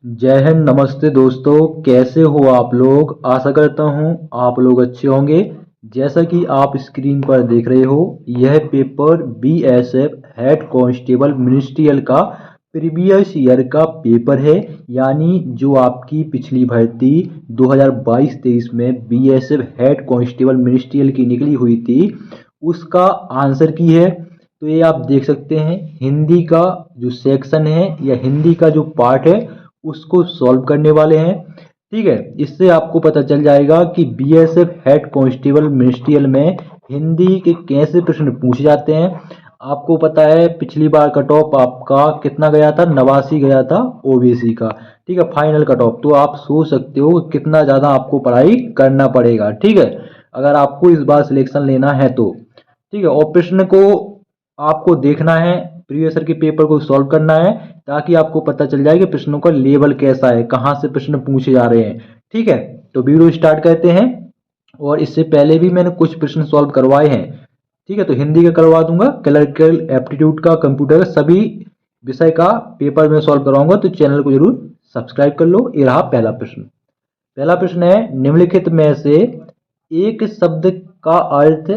जय हिंद। नमस्ते दोस्तों, कैसे हो आप लोग। आशा करता हूँ आप लोग अच्छे होंगे। जैसा कि आप स्क्रीन पर देख रहे हो, यह paper BSF head constable ministerial का प्रीवियस ईयर का पेपर है। यानी जो आपकी पिछली भर्ती 2022-23 में बीएसएफ हेड कांस्टेबल मिनिस्ट्रियल की निकली हुई थी, उसका आंसर की है। तो ये आप देख सकते हैं, हिंदी का जो सेक्शन है या हिंदी का जो पार्ट है उसको सॉल्व करने वाले हैं। ठीक है, इससे आपको पता चल जाएगा कि बीएसएफ हेड कांस्टेबल मिनिस्ट्रियल में हिंदी के कैसे प्रश्न पूछे जाते हैं। आपको पता है पिछली बार कट ऑफ आपका कितना गया था, 89 गया था ओबीसी का। ठीक है, फाइनल कट ऑफ। तो आप सोच सकते हो कितना ज़्यादा आपको पढ़ाई करना पड़ेगा। ठीक है, अगर आपको इस बार सिलेक्शन लेना है तो। ठीक है, और प्रश्न को आपको देखना है, प्रीवियस ईयर के पेपर को सॉल्व करना है, ताकि आपको पता चल जाए कि प्रश्नों का लेवल कैसा है, कहाँ से प्रश्न पूछे जा रहे हैं। ठीक है, तो वीडियो स्टार्ट करते हैं। और इससे पहले भी मैंने कुछ प्रश्न सॉल्व करवाए हैं। ठीक है, तो हिंदी का करवा दूंगा, क्लर्कल एप्टीट्यूड का, कंप्यूटर का, सभी विषय का पेपर में सॉल्व करवाऊंगा। तो चैनल को जरूर सब्सक्राइब कर लो। ये रहा पहला प्रश्न। पहला प्रश्न है, निम्नलिखित में से एक शब्द का अर्थ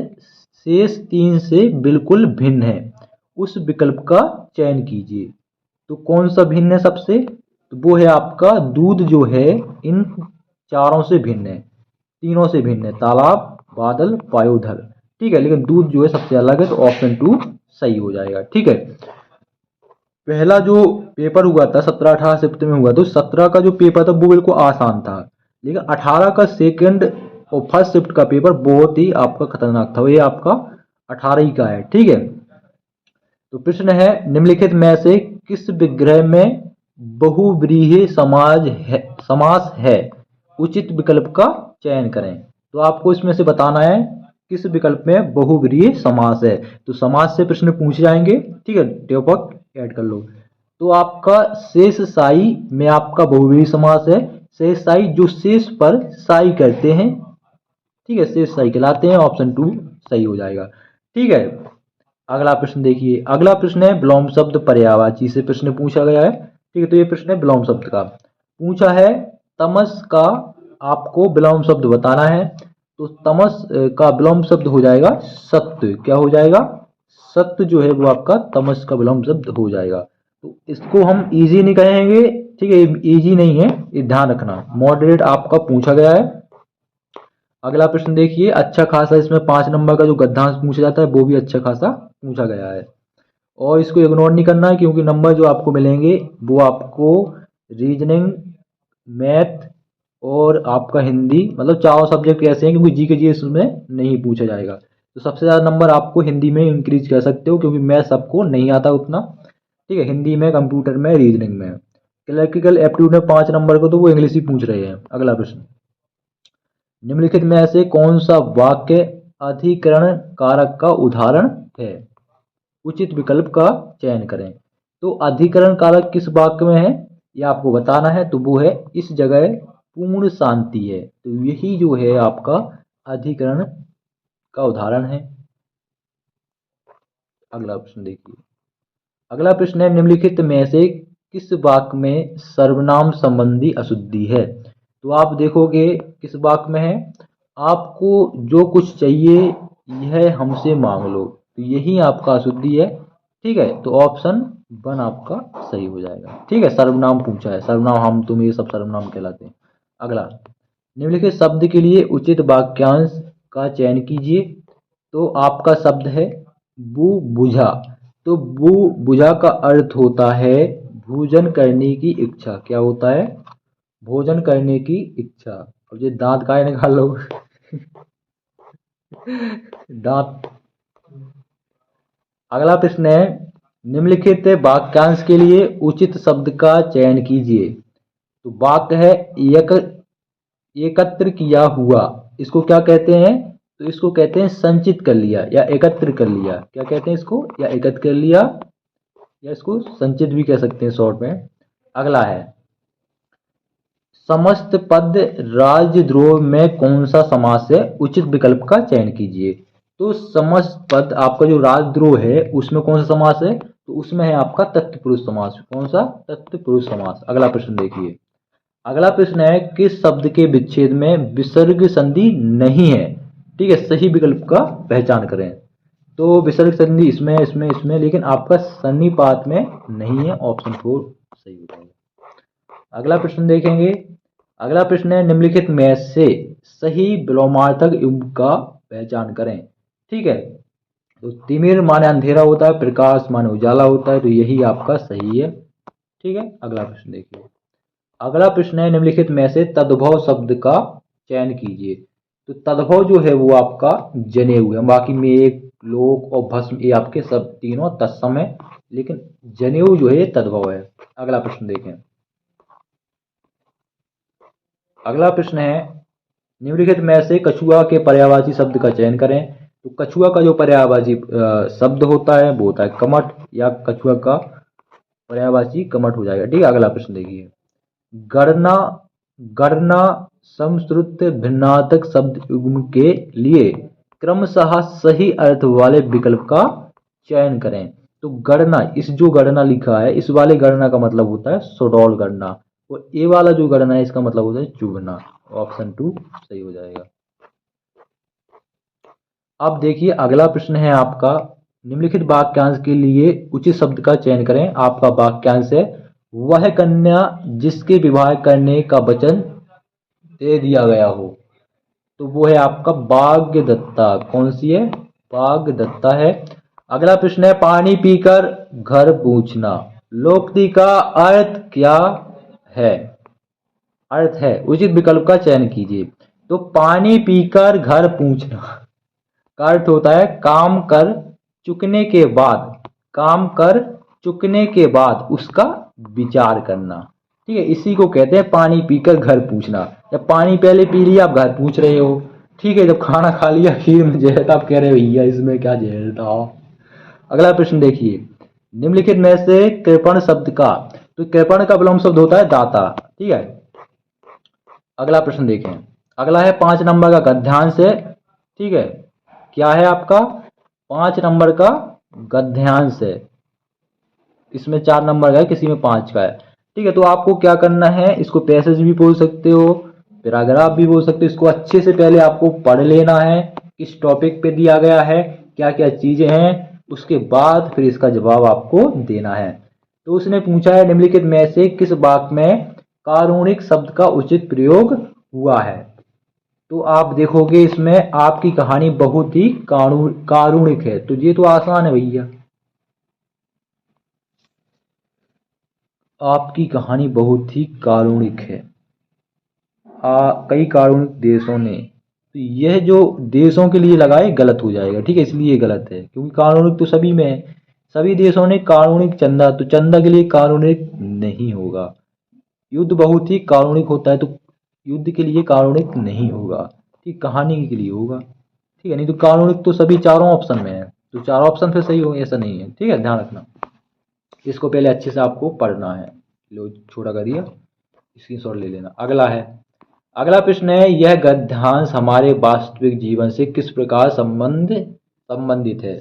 शेष तीन से बिल्कुल भिन्न है, उस विकल्प का चयन कीजिए। तो कौन सा भिन्न है सबसे, तो वो है आपका दूध जो है इन चारों से भिन्न है, तीनों से भिन्न है, तालाब, बादल, वायुधर। ठीक है, लेकिन दूध जो है सबसे अलग है, तो ऑप्शन 2 सही हो जाएगा। ठीक है, पहला जो पेपर हुआ था 17-18 शिफ्ट में हुआ, तो 17 का जो पेपर था वो बिल्कुल आसान था, लेकिन 18 का सेकंड और फर्स्ट शिफ्ट का पेपर बहुत ही आपका खतरनाक था। ये आपका 18 ही का है। ठीक है, तो प्रश्न है, निम्नलिखित में से किस विग्रह में बहुव्रीहि समास है, उचित विकल्प का चयन करें। तो आपको इसमें से बताना है किस विकल्प में बहुव्रीहि समास है। तो समास से प्रश्न पूछे जाएंगे। ठीक है, टॉपिक ऐड कर लो। तो आपका शेष साई में आपका बहुव्रीहि समास है। शेष साई जो शेष पर साई करते हैं, ठीक है, शेष साई कहलाते हैं। ऑप्शन 2 सही हो जाएगा। ठीक है, अगला प्रश्न देखिए। अगला प्रश्न है विलोम शब्द पर्यायवाची से प्रश्न पूछा गया है। ठीक है, तो ये प्रश्न है विलोम शब्द का पूछा है। तमस का आपको विलोम शब्द बताना है। तो तमस का विलोम शब्द हो जाएगा सत्य। क्या हो जाएगा, सत्य जो है वो आपका तमस का विलोम शब्द हो जाएगा। तो इसको हम इजी नहीं कहेंगे। ठीक है, इजी नहीं है, ये ध्यान रखना, मॉडरेट आपका पूछा गया है। अगला प्रश्न देखिए, अच्छा खासा इसमें 5 नंबर का जो गद्यांश पूछा जाता है वो भी अच्छा खासा पूछा गया है, और इसको इग्नोर नहीं करना है, क्योंकि नंबर जो आपको मिलेंगे वो आपको रीजनिंग, मैथ और आपका हिंदी, मतलब चारों सब्जेक्ट ऐसे हैं, क्योंकि जी के जी इसमें नहीं पूछा जाएगा। तो सबसे ज़्यादा नंबर आपको हिंदी में इंक्रीज कर सकते हो, क्योंकि मैथ सबको नहीं आता उतना। ठीक है, हिंदी में, कंप्यूटर में, रीजनिंग में। इलेक्ट्रिकल एप्टीट्यूड में 5 नंबर को तो वो इंग्लिश ही पूछ रहे हैं। अगला प्रश्न, निम्नलिखित में से कौन सा वाक्य अधिकरण कारक का उदाहरण है, उचित विकल्प का चयन करें। तो अधिकरण कारक किस वाक्य में है यह आपको बताना है। तो वो है, इस जगह पूर्ण शांति है। तो यही जो है आपका अधिकरण का उदाहरण है। अगला प्रश्न देखिए। अगला प्रश्न है, निम्नलिखित में से किस वाक्य में सर्वनाम संबंधी अशुद्धि है। तो आप देखोगे किस वाक्य में है, आपको जो कुछ चाहिए यह हमसे मांग लो। तो यही आपका अशुद्धि है। ठीक है, तो ऑप्शन 1 आपका सही हो जाएगा। ठीक है, सर्वनाम पूछा है, सर्वनाम, हम तुम, ये सब सर्वनाम कहलाते हैं। अगला, निम्नलिखित शब्द के लिए उचित वाक्यांश का चयन कीजिए। तो आपका शब्द है बू बुझा। तो बू बुझा का अर्थ होता है भोजन करने की इच्छा। क्या होता है, भोजन करने की इच्छा। अब ये दांत का निकाल लो दांत। अगला प्रश्न है, निम्नलिखित वाक्यांश के लिए उचित शब्द का चयन कीजिए। तो वाक्य है एकत्र किया हुआ, इसको क्या कहते हैं, तो इसको कहते हैं संचित कर लिया या एकत्र कर लिया। क्या कहते हैं इसको, या एकत्र कर लिया, या इसको संचित भी कह सकते हैं शॉर्ट में। अगला है, समस्त पद राजद्रोह में कौन सा समास है, उचित विकल्प का चयन कीजिए। तो समस्त पद आपका जो राजद्रोह है उसमें कौन सा समास है, तो तो उसमें है आपका तत्पुरुष समास। कौन सा? तत्पुरुष समास। अगला प्रश्न देखिए। अगला प्रश्न है किस शब्द के विच्छेद में विसर्ग संधि नहीं है? ठीक है, सही विकल्प का पहचान करें। तो विसर्ग संधि इसमें इसमें इसमें, लेकिन आपका सन्निपात में नहीं है। ऑप्शन 4 सही हो जाएगा। अगला प्रश्न देखेंगे। अगला प्रश्न है निम्नलिखित में से सही विलोमार्थक युग्म का पहचान करें। ठीक है, तो तिमिर माने अंधेरा होता है, प्रकाश माने उजाला होता है, तो यही आपका सही है। ठीक है, अगला प्रश्न देखिए। अगला प्रश्न है निम्नलिखित में से तद्भव शब्द का चयन कीजिए। तो तद्भव जो है वो आपका जनेऊ है। बाकी मेघ, लोक और भस्म ये आपके सब तीनों तत्सम है, लेकिन जनेऊ जो है ये तद्भव है। अगला प्रश्न देखें। अगला प्रश्न है निम्नलिखित में से कछुआ के पर्यायवाची शब्द का चयन करें। तो कछुआ का जो पर्यायवाची शब्द होता है वो होता है कमठ, या कछुआ का पर्यायवाची कमठ हो जाएगा। ठीक है, अगला प्रश्न देखिए। गणना गणना समश्रुत भिन्नार्थक शब्द युग्म के लिए क्रमशः सही अर्थ वाले विकल्प का चयन करें। तो गणना, इस जो गणना लिखा है इस वाले गणना का मतलब होता है सुडौल गणना, और ये वाला जो गणना है इसका मतलब होता है चुभना। ऑप्शन 2 सही हो जाएगा। अब देखिए अगला प्रश्न है आपका निम्नलिखित वाक्यांश के लिए उचित शब्द का चयन करें। आपका वाक्यांश है वह कन्या जिसके विवाह करने का वचन दे दिया गया हो। तो वो है आपका भाग्यदत्ता। कौन सी है? भाग्यदत्ता है। अगला प्रश्न है पानी पीकर घर पूछना। लोकोक्ति का अर्थ क्या है? अर्थ है उचित विकल्प का चयन कीजिए। तो पानी पीकर घर पूछना का अर्थ होता है काम कर चुकने के बाद, काम कर चुकने के बाद उसका विचार करना। ठीक है, इसी को कहते हैं पानी पीकर घर पूछना। जब पानी पहले पी लिया आप घर पूछ रहे हो। ठीक है, जब खाना खा लिया खीर में जहर था आप कह रहे हो भैया इसमें क्या जहर था। अगला प्रश्न देखिए। निम्नलिखित में से कृपण शब्द का, तो कृपण का विलोम शब्द होता है दाता। ठीक है, अगला प्रश्न देखें। अगला है 5 नंबर का गद्यांश है। ठीक है, क्या है आपका? 5 नंबर का गद्यांश है। इसमें 4 नंबर का है, किसी में 5 का है। ठीक है, तो आपको क्या करना है, इसको पैसेज भी बोल सकते हो, पैराग्राफ भी बोल सकते हो। इसको अच्छे से पहले आपको पढ़ लेना है, किस टॉपिक पे दिया गया है, क्या क्या चीजें हैं, उसके बाद फिर इसका जवाब आपको देना है। तो उसने पूछा है निम्नलिखित में से किस वाक्य में कारुणिक शब्द का उचित प्रयोग हुआ है। तो आप देखोगे इसमें आपकी कहानी बहुत ही कारुणिक है। तो ये तो आसान है भैया, आपकी कहानी बहुत ही कारुणिक है। कई कारुणिक देशों ने, तो यह जो देशों के लिए लगाए गलत हो जाएगा। ठीक है, इसलिए गलत है क्योंकि कारुणिक तो सभी में है। सभी देशों ने कारुणिक चंदा, तो चंदा के लिए कारुणिक नहीं होगा। युद्ध बहुत ही कारुणिक होता है, तो युद्ध के लिए कारुणिक नहीं होगा। ठीक, कहानी के लिए होगा। ठीक है, नहीं तो कारुणिक तो सभी चारों ऑप्शन में है, तो चारों ऑप्शन फिर सही होंगे ऐसा नहीं है। ठीक है, ध्यान रखना, इसको पहले अच्छे से आपको पढ़ना है। लो छोटा करिए, स्क्रीनशॉट ले लेना। अगला है, अगला प्रश्न है यह गद्यांश हमारे वास्तविक जीवन से किस प्रकार संबंधित है।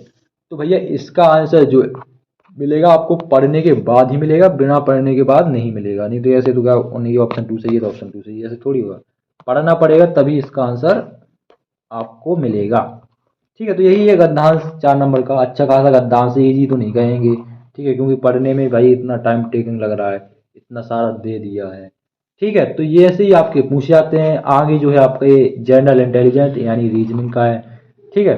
तो भैया इसका आंसर जो मिलेगा आपको पढ़ने के बाद ही मिलेगा, बिना पढ़ने के बाद नहीं मिलेगा। नहीं तो ऐसे तो क्या नहीं, ऑप्शन 2 सही है तो ऑप्शन 2 सही है, ऐसे थोड़ी होगा। पढ़ना पड़ेगा तभी इसका आंसर आपको मिलेगा। ठीक है, तो यही है गद्यांश 4 नंबर का। अच्छा खासा गद्यांश है, इजी तो नहीं कहेंगे। ठीक है, क्योंकि पढ़ने में भाई इतना टाइम टेकिंग लग रहा है, इतना सारा दे दिया है। ठीक है, तो ये ऐसे ही आपके पूछे जाते हैं। आगे जो है आपका ये जनरल इंटेलिजेंस यानी रीजनिंग का है। ठीक है।